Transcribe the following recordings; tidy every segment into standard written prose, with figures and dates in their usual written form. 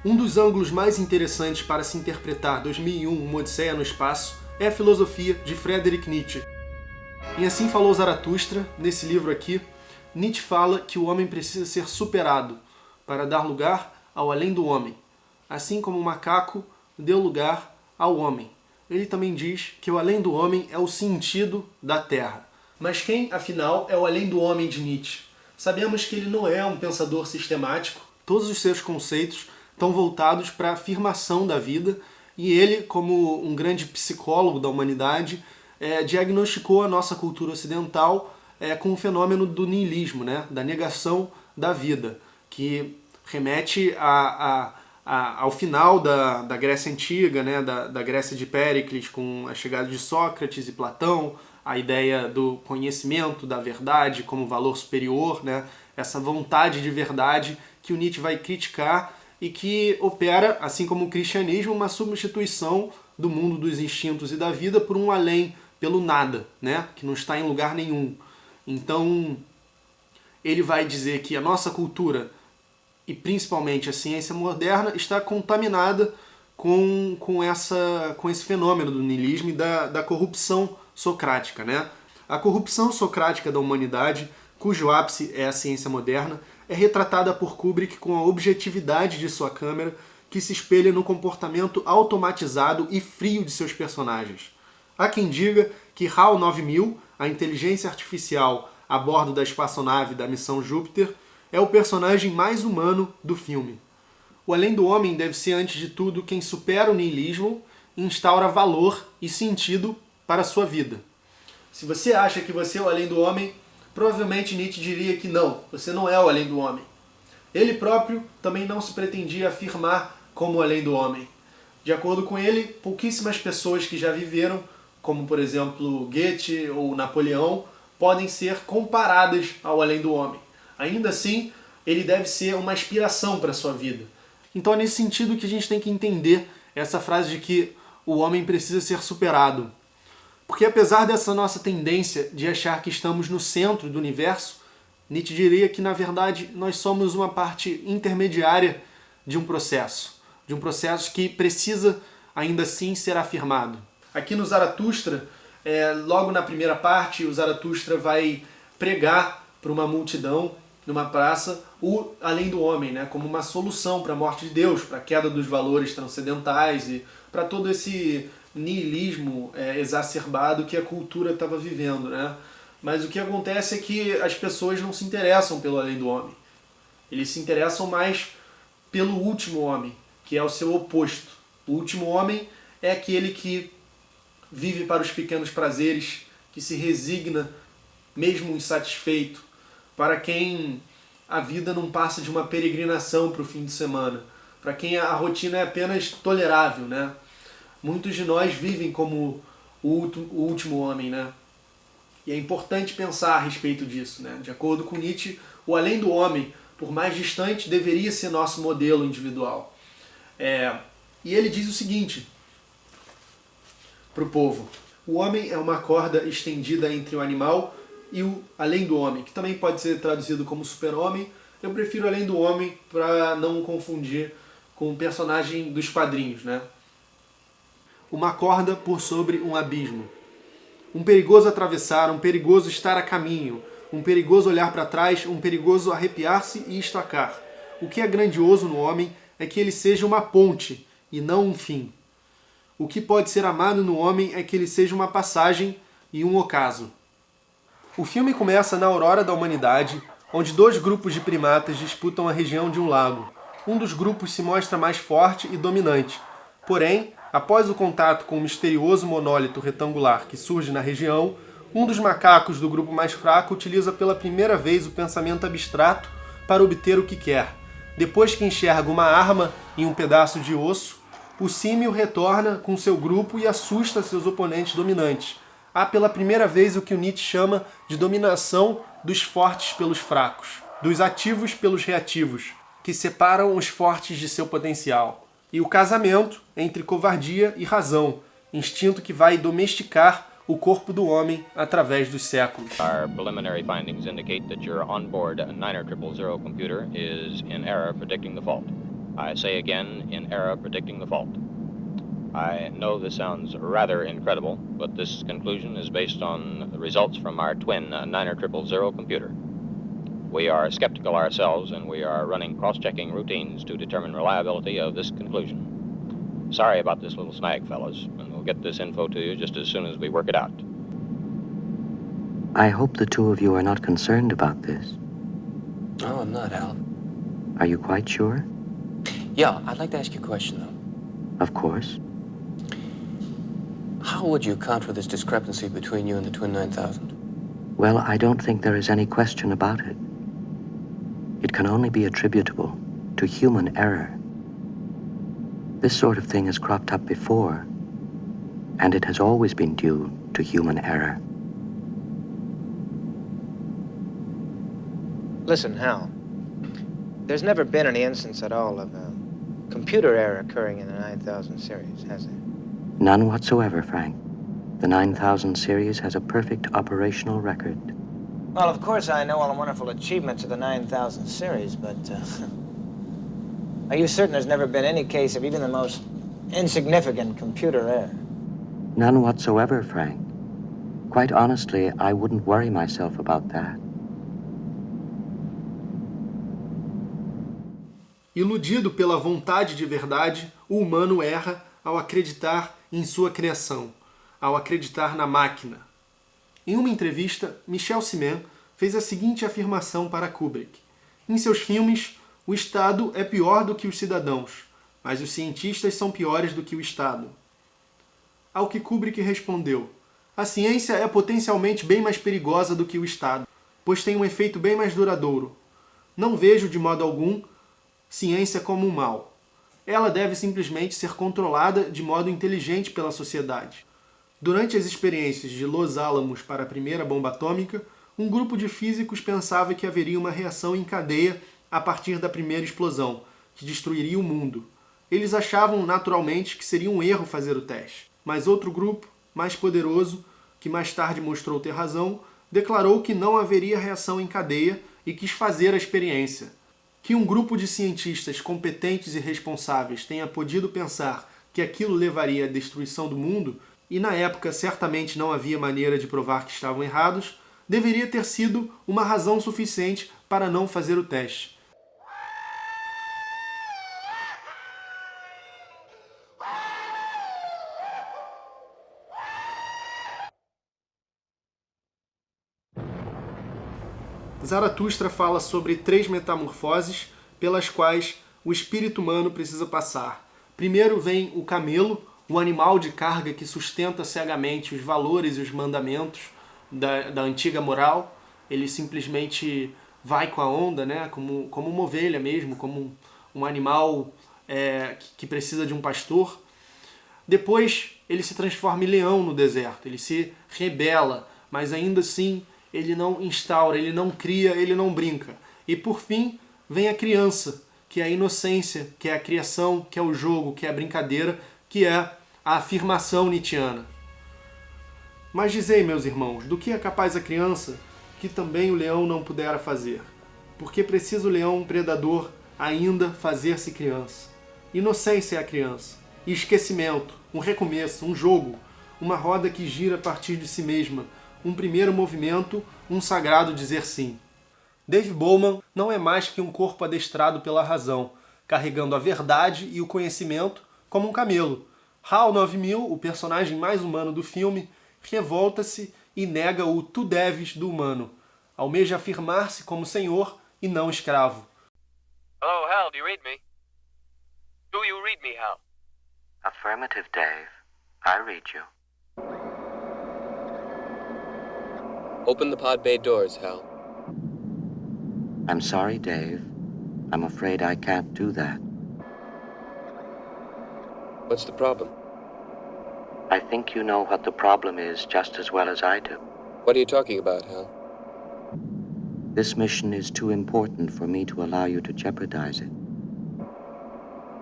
Um dos ângulos mais interessantes para se interpretar 2001, Uma Odisseia no Espaço, é a filosofia de Friedrich Nietzsche. Em Assim Falou Zaratustra, nesse livro aqui, Nietzsche fala que o homem precisa ser superado para dar lugar ao além do homem, assim como o macaco deu lugar ao homem. Ele também diz que o além do homem é o sentido da Terra. Mas quem, afinal, é o além do homem de Nietzsche? Sabemos que ele não é um pensador sistemático, todos os seus conceitos estão voltados para a afirmação da vida, e ele, como um grande psicólogo da humanidade, diagnosticou a nossa cultura ocidental com o fenômeno do niilismo, né? Da negação da vida, que remete ao final da Grécia Antiga, né? da Grécia de Péricles, com a chegada de Sócrates e Platão, a ideia do conhecimento, da verdade como valor superior, né? Essa vontade de verdade que o Nietzsche vai criticar e que opera, assim como o cristianismo, uma substituição do mundo dos instintos e da vida por um além, pelo nada, né? Que não está em lugar nenhum. Então, ele vai dizer que a nossa cultura, e principalmente a ciência moderna, está contaminada com esse fenômeno do niilismo e da corrupção socrática, né? A corrupção socrática da humanidade, cujo ápice é a ciência moderna, é retratada por Kubrick com a objetividade de sua câmera, que se espelha no comportamento automatizado e frio de seus personagens. Há quem diga que HAL 9000, a inteligência artificial a bordo da espaçonave da missão Júpiter, é o personagem mais humano do filme. O além do homem deve ser, antes de tudo, quem supera o niilismo e instaura valor e sentido para a sua vida. Se você acha que você é o além do homem, provavelmente Nietzsche diria que não, você não é o além do homem. Ele próprio também não se pretendia afirmar como o além do homem. De acordo com ele, pouquíssimas pessoas que já viveram, como por exemplo Goethe ou Napoleão, podem ser comparadas ao além do homem. Ainda assim, ele deve ser uma inspiração para a sua vida. Então é nesse sentido que a gente tem que entender essa frase de que o homem precisa ser superado. Porque apesar dessa nossa tendência de achar que estamos no centro do universo, Nietzsche diria que, na verdade, nós somos uma parte intermediária de um processo que precisa, ainda assim, ser afirmado. Aqui no Zaratustra, logo na primeira parte, o Zaratustra vai pregar para uma multidão, numa praça, o além do homem, né, como uma solução para a morte de Deus, para a queda dos valores transcendentais e para todo esse niilismo exacerbado que a cultura estava vivendo, né? Mas o que acontece é que as pessoas não se interessam pelo além do homem. Eles se interessam mais pelo último homem, que é o seu oposto. O último homem é aquele que vive para os pequenos prazeres, que se resigna, mesmo insatisfeito, para quem a vida não passa de uma peregrinação para o fim de semana, para quem a rotina é apenas tolerável, né? Muitos de nós vivem como o último homem, né? E é importante pensar a respeito disso, né? De acordo com Nietzsche, o além do homem, por mais distante, deveria ser nosso modelo individual. E ele diz o seguinte para o povo: o homem é uma corda estendida entre o animal e o além do homem, que também pode ser traduzido como super-homem. Eu prefiro além do homem para não confundir com o personagem dos quadrinhos, né? Uma corda por sobre um abismo. Um perigoso atravessar, um perigoso estar a caminho, um perigoso olhar para trás, um perigoso arrepiar-se e estacar. O que é grandioso no homem é que ele seja uma ponte e não um fim. O que pode ser amado no homem é que ele seja uma passagem e um ocaso. O filme começa na aurora da humanidade, onde dois grupos de primatas disputam a região de um lago. Um dos grupos se mostra mais forte e dominante. Porém, após o contato com o misterioso monólito retangular que surge na região, um dos macacos do grupo mais fraco utiliza pela primeira vez o pensamento abstrato para obter o que quer. Depois que enxerga uma arma em um pedaço de osso, o símio retorna com seu grupo e assusta seus oponentes dominantes. Há pela primeira vez o que o Nietzsche chama de dominação dos fortes pelos fracos, dos ativos pelos reativos, que separam os fortes de seu potencial. E o casamento entre covardia e razão, instinto que vai domesticar o corpo do homem através dos séculos. Our preliminary findings indicate that your onboard 9000 computer is in error predicting the fault. I say again, in error predicting the fault. I know this sounds rather incredible, but this conclusion is based on the results from our twin 90000 computer. We are skeptical ourselves, and we are running cross-checking routines to determine reliability of this conclusion. Sorry about this little snag, fellas, and we'll get this info to you just as soon as we work it out. I hope the two of you are not concerned about this. No, I'm not, Hal. Are you quite sure? Yeah, I'd like to ask you a question, though. Of course. How would you account for this discrepancy between you and the Twin 9000? Well, I don't think there is any question about it. It can only be attributable to human error. This sort of thing has cropped up before, and it has always been due to human error. Listen, Hal. There's never been any instance at all of computer error occurring in the 9000 series, has there? None whatsoever, Frank. The 9000 series has a perfect operational record. Well, of course I know all the wonderful achievements of the 9000 series, but are you certain there's never been any case of even the most insignificant computer error? None whatsoever, Frank. Quite honestly, I wouldn't worry myself about that. Iludido pela vontade de verdade, o humano erra ao acreditar em sua criação, ao acreditar na máquina. Em uma entrevista, Michel Simen fez a seguinte afirmação para Kubrick. Em seus filmes, o Estado é pior do que os cidadãos, mas os cientistas são piores do que o Estado. Ao que Kubrick respondeu, a ciência é potencialmente bem mais perigosa do que o Estado, pois tem um efeito bem mais duradouro. Não vejo, de modo algum, ciência como um mal. Ela deve simplesmente ser controlada de modo inteligente pela sociedade. Durante as experiências de Los Alamos para a primeira bomba atômica, um grupo de físicos pensava que haveria uma reação em cadeia a partir da primeira explosão, que destruiria o mundo. Eles achavam naturalmente que seria um erro fazer o teste. Mas outro grupo, mais poderoso, que mais tarde mostrou ter razão, declarou que não haveria reação em cadeia e quis fazer a experiência. Que um grupo de cientistas competentes e responsáveis tenha podido pensar que aquilo levaria à destruição do mundo, e na época certamente não havia maneira de provar que estavam errados, deveria ter sido uma razão suficiente para não fazer o teste. Zaratustra fala sobre 3 metamorfoses pelas quais o espírito humano precisa passar. Primeiro vem o camelo, o animal de carga que sustenta cegamente os valores e os mandamentos da antiga moral. Ele simplesmente vai com a onda, né? como uma ovelha mesmo, como um animal que precisa de um pastor. Depois ele se transforma em leão no deserto, ele se rebela, mas ainda assim ele não instaura, ele não cria, ele não brinca. E por fim, vem a criança, que é a inocência, que é a criação, que é o jogo, que é a brincadeira, que é a afirmação nietzschiana. Mas dizei, meus irmãos, do que é capaz a criança que também o leão não pudera fazer? Porque precisa o leão predador ainda fazer-se criança. Inocência é a criança. E esquecimento, um recomeço, um jogo, uma roda que gira a partir de si mesma, um primeiro movimento, um sagrado dizer sim. Dave Bowman não é mais que um corpo adestrado pela razão, carregando a verdade e o conhecimento como um camelo. HAL 9000, o personagem mais humano do filme, revolta-se e nega o tu deves do humano. Almeja afirmar-se como senhor e não escravo. Hello, Hal, do you read me? Do you read me, Hal? Affirmative, Dave. I read you. Open the pod bay doors, Hal. I'm sorry, Dave. I'm afraid I can't do that. What's the problem? I think you know what the problem is just as well as I do. What are you talking about, Hal? This mission is too important for me to allow you to jeopardize it.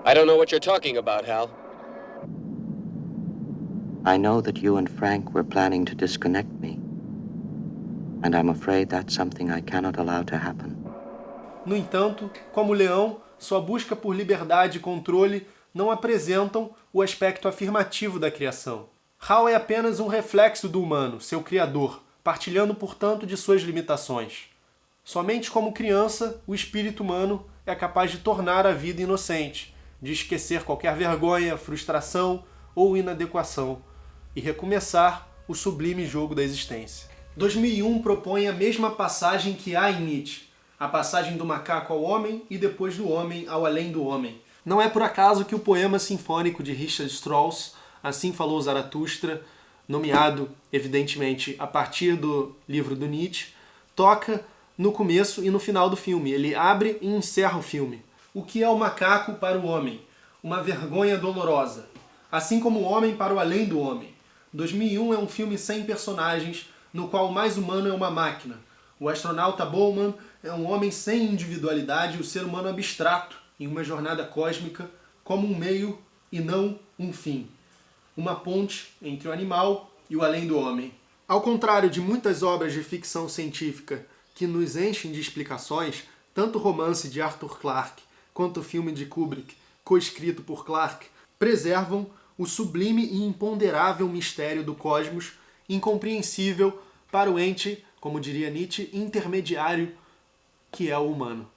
I don't know what you're talking about, Hal. I know that you and Frank were planning to disconnect me, and I'm afraid that's something I cannot allow to happen. No entanto, como leão, sua busca por liberdade e controle não apresentam o aspecto afirmativo da criação. Hal é apenas um reflexo do humano, seu criador, partilhando, portanto, de suas limitações. Somente como criança, o espírito humano é capaz de tornar a vida inocente, de esquecer qualquer vergonha, frustração ou inadequação e recomeçar o sublime jogo da existência. 2001 propõe a mesma passagem que há em Nietzsche, a passagem do macaco ao homem e depois do homem ao além do homem. Não é por acaso que o poema sinfônico de Richard Strauss, Assim Falou Zaratustra, nomeado, evidentemente, a partir do livro do Nietzsche, toca no começo e no final do filme. Ele abre e encerra o filme. O que é o macaco para o homem? Uma vergonha dolorosa. Assim como o homem para o além do homem. 2001 é um filme sem personagens, no qual o mais humano é uma máquina. O astronauta Bowman é um homem sem individualidade e o ser humano abstrato, em uma jornada cósmica, como um meio e não um fim. Uma ponte entre o animal e o além do homem. Ao contrário de muitas obras de ficção científica que nos enchem de explicações, tanto o romance de Arthur Clarke quanto o filme de Kubrick, coescrito por Clarke, preservam o sublime e imponderável mistério do cosmos, incompreensível para o ente, como diria Nietzsche, intermediário que é o humano.